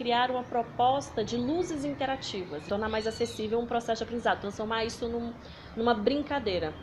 criar uma proposta de luzes interativas, tornar mais acessível um processo de aprendizado, transformar isso numa brincadeira.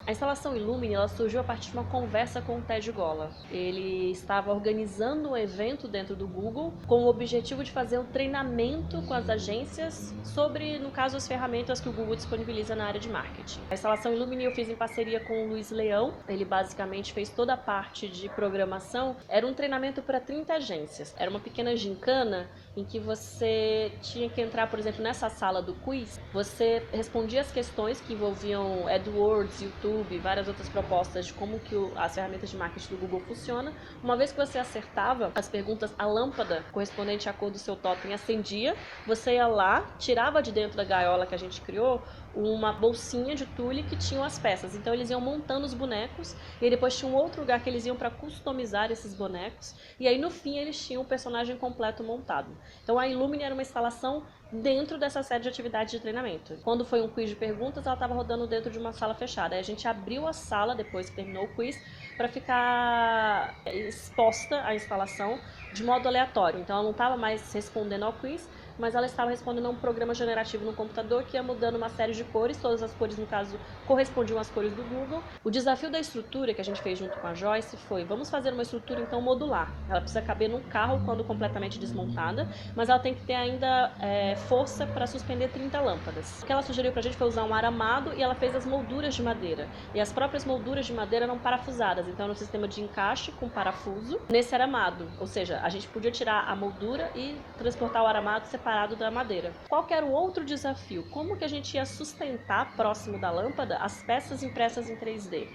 A instalação Illumine ela surgiu a partir de uma conversa com o Ted Gola. Ele estava organizando um evento dentro do Google com o objetivo de fazer um treinamento com as agências sobre, no caso, as ferramentas que o Google disponibiliza na área de marketing. A instalação Illumine eu fiz em parceria com o Luiz Leão. Ele basicamente fez toda a parte de programação. Era um treinamento para 30 agências. Era uma pequena gincana em que você tinha que entrar, por exemplo, nessa sala do quiz. Você respondia as questões que envolviam AdWords, YouTube, várias outras propostas de como que as ferramentas de marketing do Google funcionam. Uma vez que você acertava as perguntas, a lâmpada correspondente à cor do seu totem acendia, você ia lá, tirava de dentro da gaiola que a gente criou uma bolsinha de tule que tinham as peças. Então eles iam montando os bonecos e depois tinha um outro lugar que eles iam para customizar esses bonecos e aí no fim eles tinham o personagem completo montado. Então a Illumine era uma instalação dentro dessa série de atividades de treinamento. Quando foi um quiz de perguntas, ela estava rodando dentro de uma sala fechada. Aí a gente abriu a sala depois que terminou o quiz para ficar exposta à instalação de modo aleatório. Então ela não estava mais respondendo ao quiz, mas ela estava respondendo a um programa generativo no computador que ia mudando uma série de cores, todas as cores, no caso, correspondiam às cores do Google. O desafio da estrutura que a gente fez junto com a Joyce foi, vamos fazer uma estrutura então modular. Ela precisa caber num carro quando completamente desmontada, mas ela tem que ter ainda força para suspender 30 lâmpadas. O que ela sugeriu pra gente foi usar um aramado e ela fez as molduras de madeira. E as próprias molduras de madeira eram parafusadas, então era um sistema de encaixe com parafuso nesse aramado. Ou seja, a gente podia tirar a moldura e transportar o aramado separado da madeira. Qual que era o outro desafio? Como que a gente ia sustentar próximo da lâmpada as peças impressas em 3D?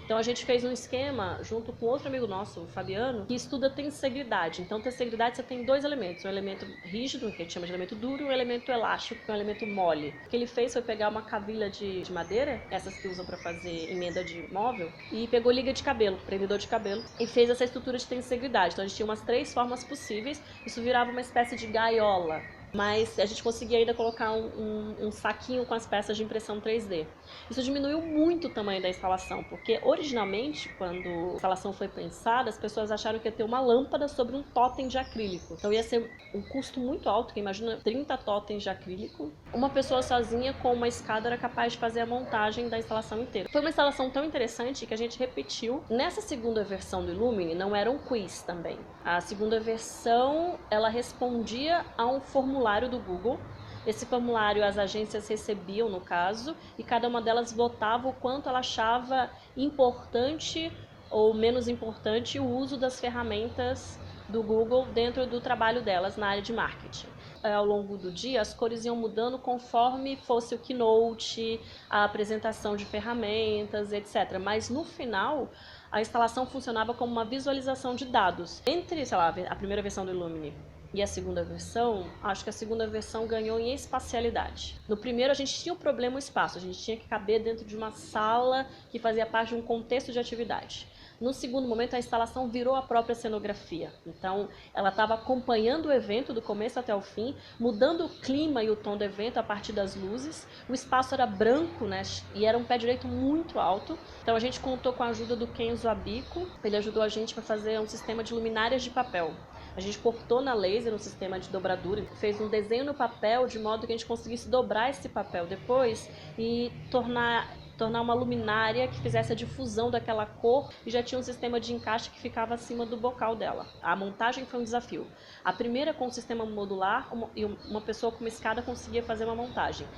Então a gente fez um esquema junto com outro amigo nosso, o Fabiano, que estuda tensegridade. Então tensegridade você tem dois elementos, um elemento rígido, que a gente chama de elemento duro, e um elemento elástico, que é um elemento mole. O que ele fez foi pegar uma cavilha de madeira, essas que usam para fazer emenda de móvel, e pegou liga de cabelo, prendedor de cabelo, e fez essa estrutura de tensegridade. Então a gente tinha umas 3 formas possíveis, isso virava uma espécie de gaiola. Mas a gente conseguia ainda colocar um saquinho com as peças de impressão 3D. Isso diminuiu muito o tamanho da instalação, porque originalmente, quando a instalação foi pensada, as pessoas acharam que ia ter uma lâmpada sobre um totem de acrílico. Então ia ser um custo muito alto, que imagina 30 totens de acrílico. Uma pessoa sozinha com uma escada era capaz de fazer a montagem da instalação inteira. Foi uma instalação tão interessante que a gente repetiu. Nessa segunda versão do Illumine, não era um quiz também. A segunda versão, ela respondia a um formulário do Google. Esse formulário as agências recebiam, no caso, e cada uma delas votava o quanto ela achava importante ou menos importante o uso das ferramentas do Google dentro do trabalho delas na área de marketing. Ao longo do dia, as cores iam mudando conforme fosse o keynote, a apresentação de ferramentas, etc. Mas no final, a instalação funcionava como uma visualização de dados. Entre, sei lá, a primeira versão do Illumine e a segunda versão, acho que a segunda versão ganhou em espacialidade. No primeiro a gente tinha o problema o espaço, a gente tinha que caber dentro de uma sala que fazia parte de um contexto de atividade. No segundo momento a instalação virou a própria cenografia, então ela estava acompanhando o evento do começo até o fim, mudando o clima e o tom do evento a partir das luzes. O espaço era branco, né, e era um pé direito muito alto, então a gente contou com a ajuda do Kenzo Abico, ele ajudou a gente para fazer um sistema de luminárias de papel. A gente cortou na laser um sistema de dobradura, fez um desenho no papel de modo que a gente conseguisse dobrar esse papel depois e tornar uma luminária que fizesse a difusão daquela cor e já tinha um sistema de encaixe que ficava acima do bocal dela. A montagem foi um desafio. A primeira com o sistema modular e uma pessoa com uma escada conseguia fazer uma montagem.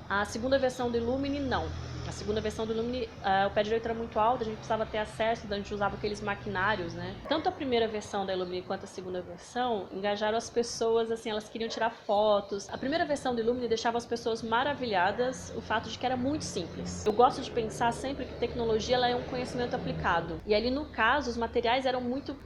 A segunda versão do Illumine, não. A segunda versão do Illumine, o pé direito era muito alto, a gente precisava ter acesso, a gente usava aqueles maquinários, né? Tanto a primeira versão da Illumine quanto a segunda versão engajaram as pessoas, assim, elas queriam tirar fotos. A primeira versão do Illumine deixava as pessoas maravilhadas, o fato de que era muito simples. Eu gosto de pensar sempre que tecnologia ela é um conhecimento aplicado. E ali, no caso, os materiais eram muito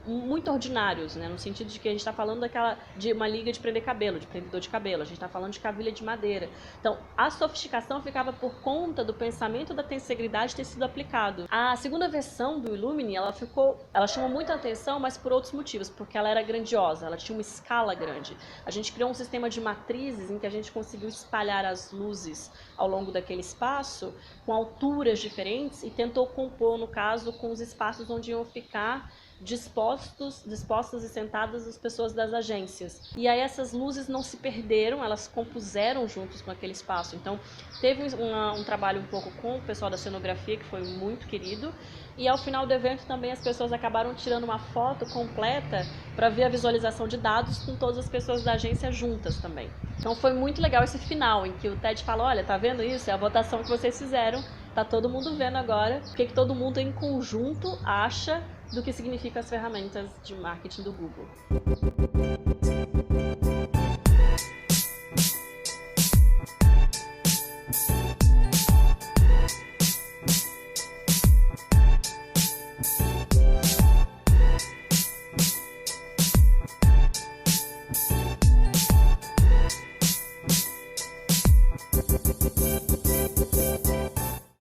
ordinários, né? No sentido de que a gente está falando de uma liga de prender cabelo, de prendedor de cabelo, a gente está falando de cavilha de madeira. Então, a sofisticação ficava por conta do pensamento treinamento da tensegridade ter sido aplicado. A segunda versão do Illumine, ela chamou muita atenção, mas por outros motivos, porque ela era grandiosa, ela tinha uma escala grande. A gente criou um sistema de matrizes em que a gente conseguiu espalhar as luzes ao longo daquele espaço com alturas diferentes e tentou compor, no caso, com os espaços onde iam ficar dispostas e sentadas as pessoas das agências. E aí essas luzes não se perderam, elas compuseram juntos com aquele espaço. Então teve um trabalho um pouco com o pessoal da cenografia, que foi muito querido, e ao final do evento também as pessoas acabaram tirando uma foto completa para ver a visualização de dados com todas as pessoas da agência juntas também. Então foi muito legal esse final, em que o Ted fala, olha, tá vendo isso? É a votação que vocês fizeram, tá todo mundo vendo agora o que todo mundo em conjunto acha do que significam as ferramentas de marketing do Google.